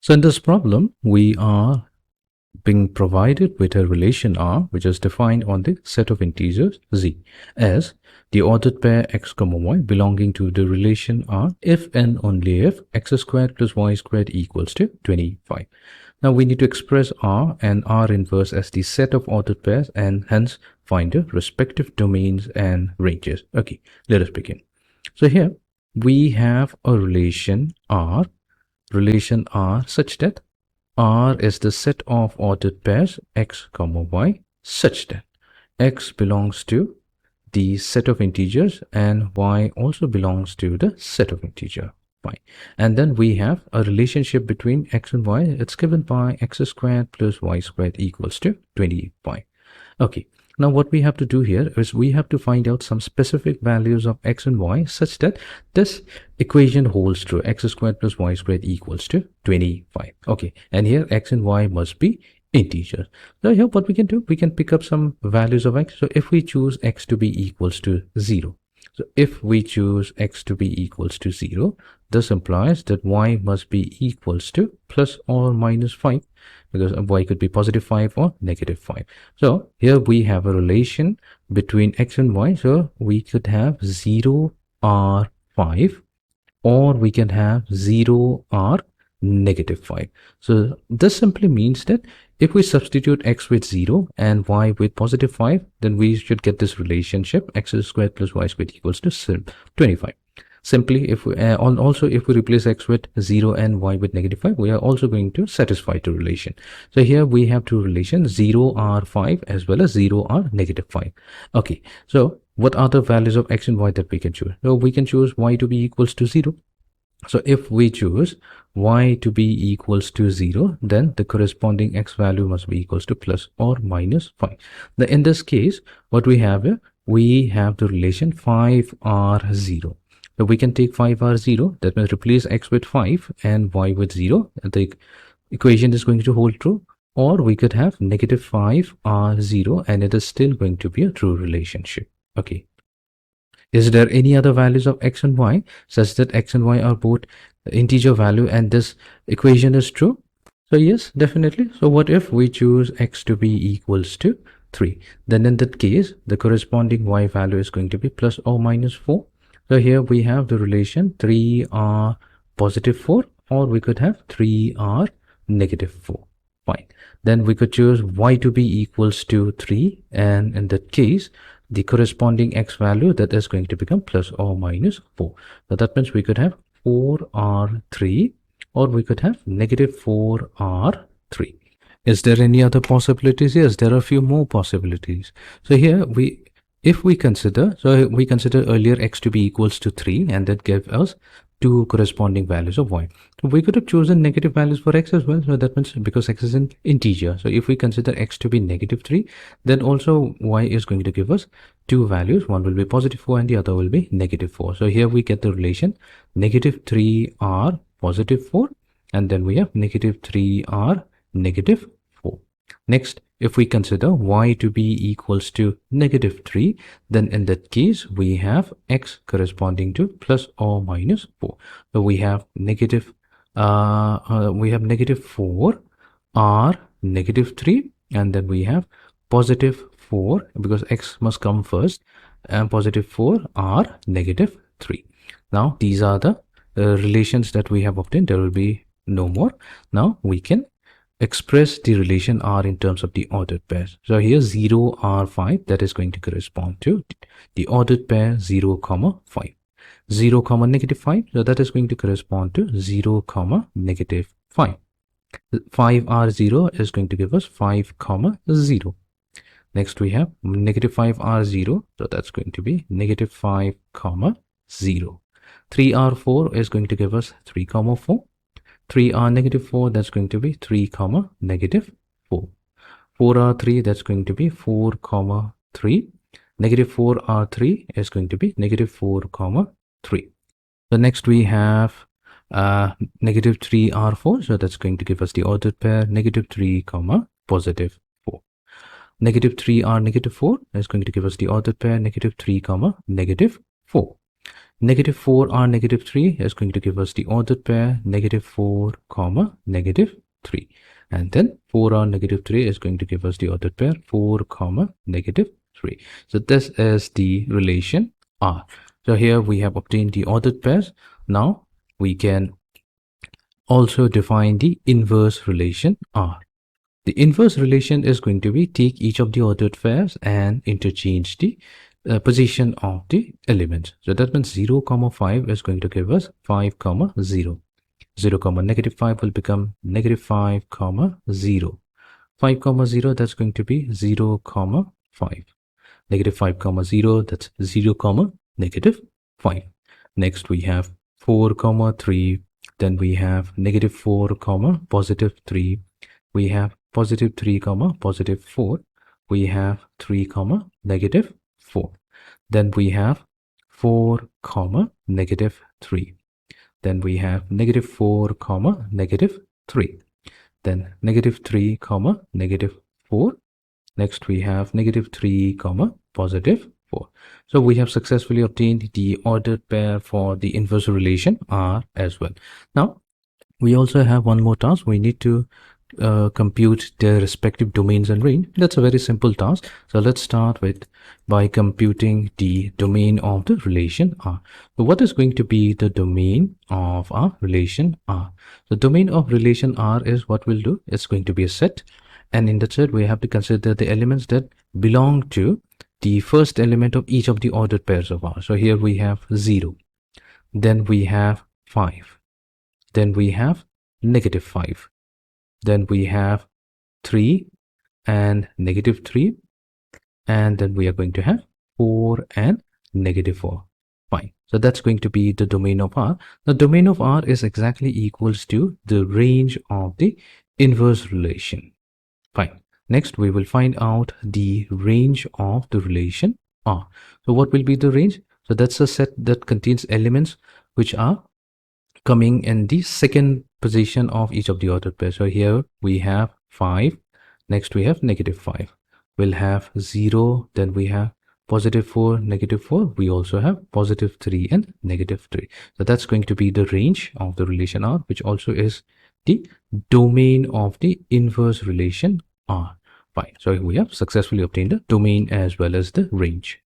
So in this problem, we are being provided with a relation R, which is defined on the set of integers Z as the ordered pair x comma y belonging to the relation R if and only if x squared plus y squared equals to 25. Now we need to express R and R inverse as the set of ordered pairs and hence find the respective domains and ranges. Okay, let us begin. So here we have a relation R such that R is the set of ordered pairs x comma y such that x belongs to the set of integers and y also belongs to the set of integer. Fine. And then we have a relationship between x and y. It's given by x squared plus y squared equals to 25. Okay. Now what we have to do here is we have to find out some specific values of x and y such that this equation holds true. X squared plus y squared equals to 25. Okay, and here x and y must be integers. So here what we can do, we can pick up some values of x. So if we choose x to be equals to 0, so if we choose x to be equals to 0, this implies that y must be equals to plus or minus 5, because y could be positive 5 or negative 5. So here we have a relation between x and y. So we could have 0 or 5, or we can have 0 or negative 5. So this simply means that if we substitute x with 0 and y with positive 5, then we should get this relationship x squared plus y squared equals to 25. Simply, if we also if we replace x with 0 and y with negative 5, we are also going to satisfy the relation. So here we have two relations, 0 or 5 as well as 0 or negative 5. Okay, so what are the values of x and y that we can choose? So we can choose y to be equals to 0. So if we choose y to be equals to 0, then the corresponding x value must be equals to plus or minus 5. Now in this case, what we have here, we have the relation 5r0. So we can take 5r0, that means replace x with 5 and y with 0. The equation is going to hold true. Or we could have negative 5r0 and it is still going to be a true relationship. Okay. Is there any other values of x and y such that x and y are both integer value and this equation is true? So yes, definitely. So what if we choose x to be equals to 3? Then in that case, the corresponding y value is going to be plus or minus 4. So here we have the relation 3r positive 4, or we could have 3r negative 4. Fine. Then we could choose y to be equals to 3, and in that case, the corresponding x value that is going to become plus or minus 4. So that means we could have 4r3, or we could have negative 4r3. Is there any other possibilities? Yes, there are a few more possibilities. So here if we consider earlier x to be equals to 3, and that gave us two corresponding values of y. So we could have chosen negative values for x as well. So that means because x is an integer. So if we consider x to be negative 3, then also y is going to give us two values. One will be positive 4 and the other will be negative 4. So here we get the relation negative 3r positive 4, and then we have negative 3r negative 4. Next, if we consider y to be equals to negative 3, then in that case, we have x corresponding to plus or minus 4. So we have negative 4 r negative 3, and then we have positive 4, because x must come first, and positive 4 r negative 3. Now these are the relations that we have obtained. There will be no more. Now we can express the relation R in terms of the ordered pairs. So here 0 R5, that is going to correspond to the ordered pair 0 comma 5. 0 comma negative 5, so that is going to correspond to 0 comma negative 5. 5 R0 is going to give us 5 comma 0. Next we have negative 5 R0, so that's going to be negative 5 comma 0. 3 R4 is going to give us 3 comma 4. 3r negative 4, that's going to be 3 comma negative 4. 4r3, that's going to be 4 comma 3. Negative 4r3 is going to be negative 4 comma 3. So next we have negative 3r4, so that's going to give us the ordered pair negative 3 comma positive 4. Negative 3r negative 4 is going to give us the ordered pair negative 3 comma negative 4. Negative 4r negative 3 is going to give us the ordered pair negative 4 comma negative 3. And then 4r negative 3 is going to give us the ordered pair 4 comma negative 3. So this is the relation R. So here we have obtained the ordered pairs. Now we can also define the inverse relation R. The inverse relation is going to be take each of the ordered pairs and interchange the position of the elements. So that means 0 comma 5 is going to give us 5 comma 0. 0 comma negative 5 will become negative 5 comma 0. 5 comma 0, that's going to be 0 comma 5. Negative 5 comma 0, that's 0 comma negative 5. Next we have 4 comma 3. Then we have negative 4 comma positive 3. We have positive 3 comma positive 4. We have 3 comma negative 4. Then we have 4 comma negative 3. Then we have negative 4 comma negative 3. Then negative 3 comma negative 4. Next we have negative 3 comma positive 4. So we have successfully obtained the ordered pair for the inverse relation R as well. Now we also have one more task. We need to compute their respective domains and range. That's a very simple task. So let's start with by computing the domain of the relation R. So what is going to be the domain of our relation R? The domain of relation R is what we'll do. It's going to be a set, and in the set we have to consider the elements that belong to the first element of each of the ordered pairs of R. So here we have 0, then we have 5, then we have negative 5, then we have 3 and negative 3, and then we are going to have 4 and negative 4. Fine. So that's going to be the domain of R. The domain of R is exactly equals to the range of the inverse relation. Fine. Next, we will find out the range of the relation R. So what will be the range? So that's a set that contains elements which are coming in the second position of each of the ordered pairs. So here we have 5. Next we have negative 5. We'll have 0. Then we have positive 4, negative 4. We also have positive 3 and negative 3. So that's going to be the range of the relation R, which also is the domain of the inverse relation R. Fine. So we have successfully obtained the domain as well as the range.